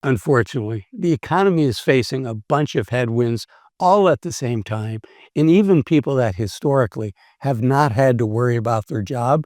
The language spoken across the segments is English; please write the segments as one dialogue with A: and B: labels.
A: Unfortunately, the economy is facing a bunch of headwinds all at the same time, and even people that historically have not had to worry about their job,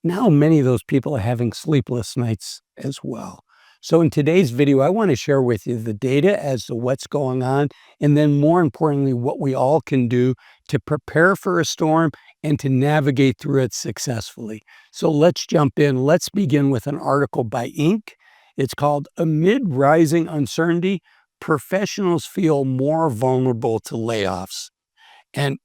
A: now many of those people are having sleepless nights as well. So in today's video, I want to share with you the data as to what's going on, and then more importantly, what we all can do to prepare for a storm and to navigate through it successfully. So let's jump in. Let's begin with an article by Inc. It's called Amid Rising Uncertainty, Professionals Feel More Vulnerable to Layoffs. And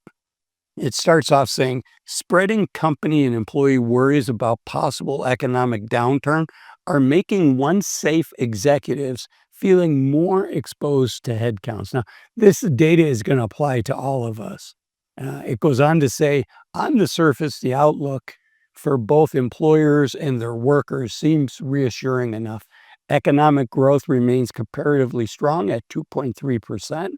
A: it starts off saying, spreading company and employee worries about possible economic downturn are making once safe executives feeling more exposed to headcounts. Now, this data is going to apply to all of us. It goes on to say, on the surface, the outlook for both employers and their workers seems reassuring enough. Economic growth remains comparatively strong at 2.3%.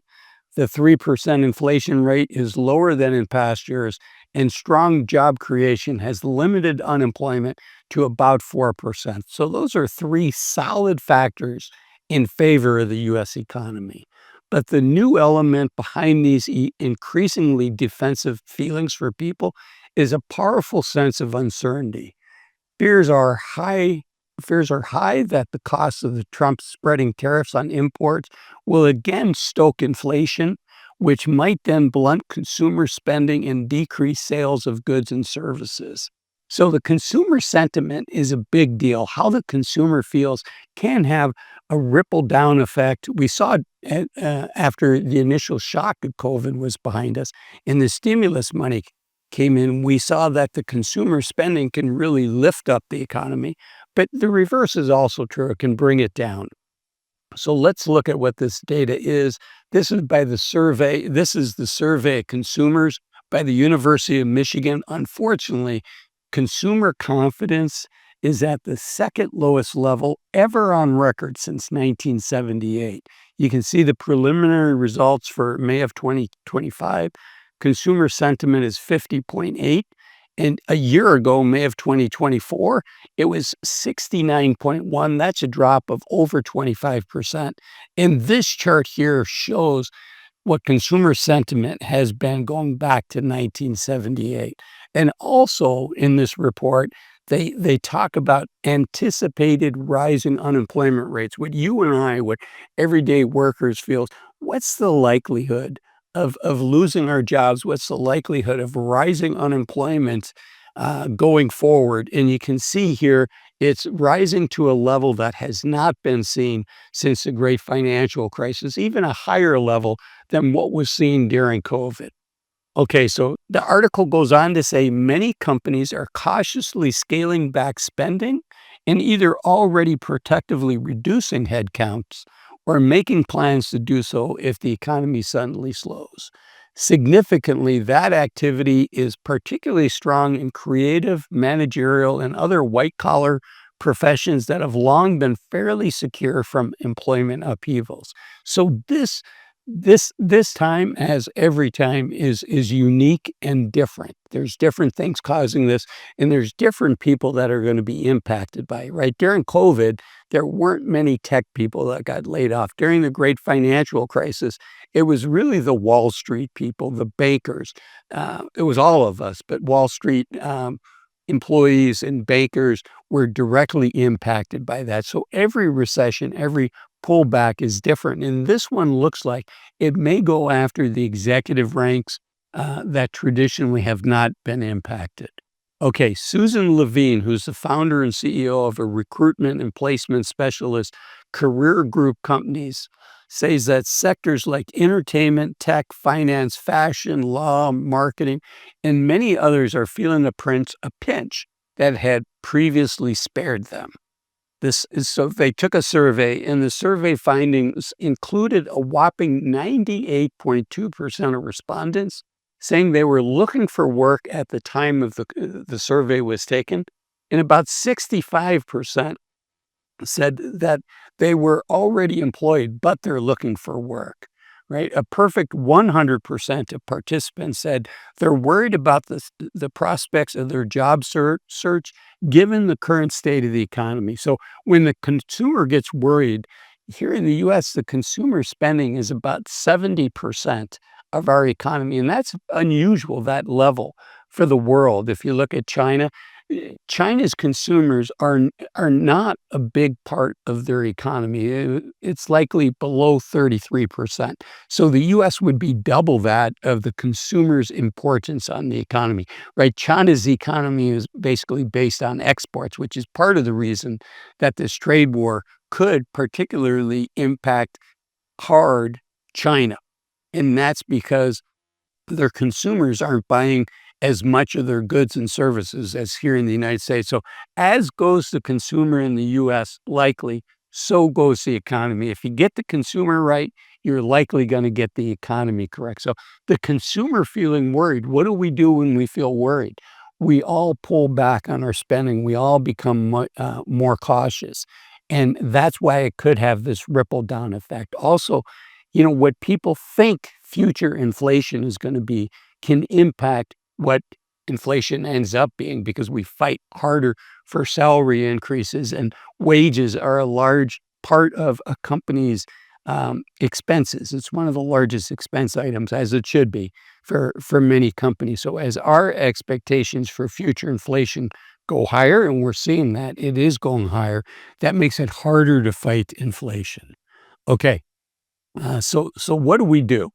A: The 3% inflation rate is lower than in past years, and strong job creation has limited unemployment to about 4%. So those are three solid factors in favor of the U.S. economy. But the new element behind these increasingly defensive feelings for people is a powerful sense of uncertainty. Fears are high Fears are high that the cost of the Trump spreading tariffs on imports will again stoke inflation, which might then blunt consumer spending and decrease sales of goods and services. So the consumer sentiment is a big deal. How the consumer feels can have a ripple down effect. We saw it after the initial shock of COVID was behind us and the stimulus money came in. We saw that the consumer spending can really lift up the economy, but the reverse is also true. It can bring it down. So let's look at what this data is. This is by the survey. This is the survey of consumers by the University of Michigan. Unfortunately, consumer confidence is at the second lowest level ever on record since 1978. You can see the preliminary results for May of 2025. Consumer sentiment is 50.8. And a year ago, May of 2024, it was 69.1. That's a drop of over 25%. And this chart here shows what consumer sentiment has been going back to 1978. And also in this report, they talk about anticipated rising unemployment rates. What you and I, what everyday workers feel, what's the likelihood of losing our jobs? What's the likelihood of rising unemployment going forward? And you can see here, it's rising to a level that has not been seen since the great financial crisis, even a higher level than what was seen during COVID. Okay, so the article goes on to say many companies are cautiously scaling back spending and either already protectively reducing headcounts or making plans to do so if the economy suddenly slows. Significantly, that activity is particularly strong in creative, managerial, and other white-collar professions that have long been fairly secure from employment upheavals. So this time, as every time, is unique and different. There's different things causing this, and there's different people that are going to be impacted by it, right? During COVID, there weren't many tech people that got laid off. During the great financial crisis, it was really the Wall Street people, the bankers. It was all of us, but Wall Street employees and bankers were directly impacted by that. So every recession, every pullback is different. And this one looks like it may go after the executive ranks that traditionally have not been impacted. Okay, Susan Levine, who's the founder and CEO of a recruitment and placement specialist career group companies, says that sectors like entertainment, tech, finance, fashion, law, marketing, and many others are feeling a pinch that had previously spared them. So they took a survey, and the survey findings included a whopping 98.2% of respondents saying they were looking for work at the time of the survey was taken, and about 65% said that they were already employed, but they're looking for work, right? A perfect 100% of participants said they're worried about the prospects of their job search given the current state of the economy. So when the consumer gets worried, here in the US, the consumer spending is about 70% of our economy, and that's unusual, that level for the world. If you look at China, China's consumers are not a big part of their economy. It's likely below 33%. So the US would be double that of the consumer's importance on the economy, right? China's economy is basically based on exports, which is part of the reason that this trade war could particularly impact hard China. And that's because their consumers aren't buying as much of their goods and services as here in the United States. So as goes the consumer in the US, likely, so goes the economy. If you get the consumer right, you're likely going to get the economy correct. So the consumer feeling worried, what do we do when we feel worried? We all pull back on our spending. We all become more cautious. And that's why it could have this ripple down effect. Also, what people think future inflation is going to be can impact what inflation ends up being, because we fight harder for salary increases, and wages are a large part of a company's expenses. It's one of the largest expense items, as it should be for many companies. So as our expectations for future inflation go higher, and we're seeing that it is going higher, that makes it harder to fight inflation. Okay, so what do we do?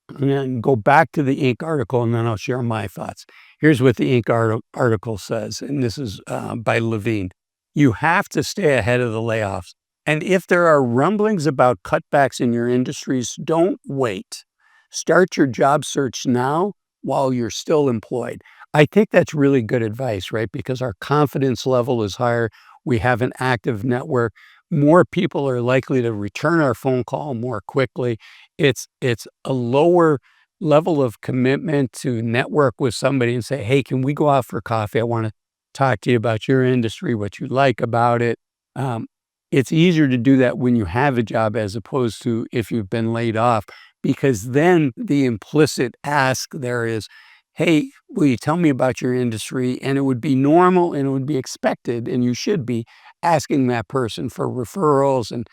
A: And then go back to the Inc. article, and then I'll share my thoughts. Here's what the Inc. article says, and this is by Levine. You have to stay ahead of the layoffs. And if there are rumblings about cutbacks in your industries, don't wait. Start your job search now while you're still employed. I think that's really good advice, right? Because our confidence level is higher. We have an active network. More people are likely to return our phone call more quickly. It's a lower level of commitment to network with somebody and say, hey, can we go out for coffee? I want to talk to you about your industry, what you like about it. It's easier to do that when you have a job as opposed to if you've been laid off, because then the implicit ask there is, hey, will you tell me about your industry? And it would be normal and it would be expected, and you should be asking that person for referrals and,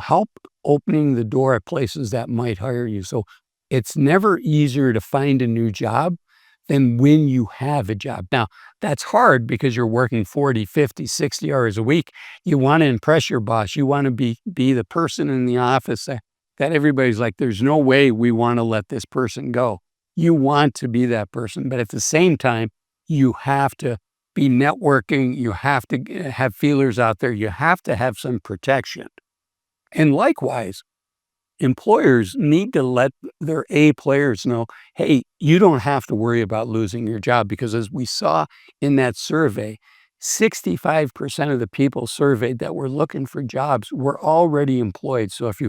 A: help opening the door at places that might hire you. So it's never easier to find a new job than when you have a job. Now, that's hard because you're working 40, 50, 60 hours a week. You want to impress your boss. You want to be the person in the office that everybody's like, there's no way we want to let this person go. You want to be that person, but at the same time, you have to be networking. You have to have feelers out there. You have to have some protection. And likewise, employers need to let their A players know, hey, you don't have to worry about losing your job, because as we saw in that survey, 65% of the people surveyed that were looking for jobs were already employed. So if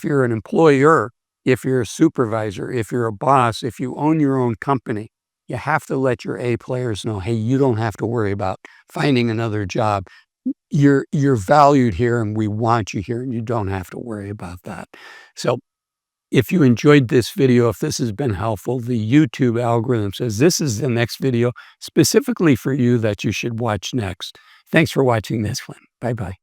A: you're an employer, if you're a supervisor, if you're a boss, if you own your own company, you have to let your A players know, hey, you don't have to worry about finding another job. You're valued here, and we want you here, and you don't have to worry about that. So if you enjoyed this video, if this has been helpful, the YouTube algorithm says this is the next video specifically for you that you should watch next. Thanks for watching this one. Bye-bye.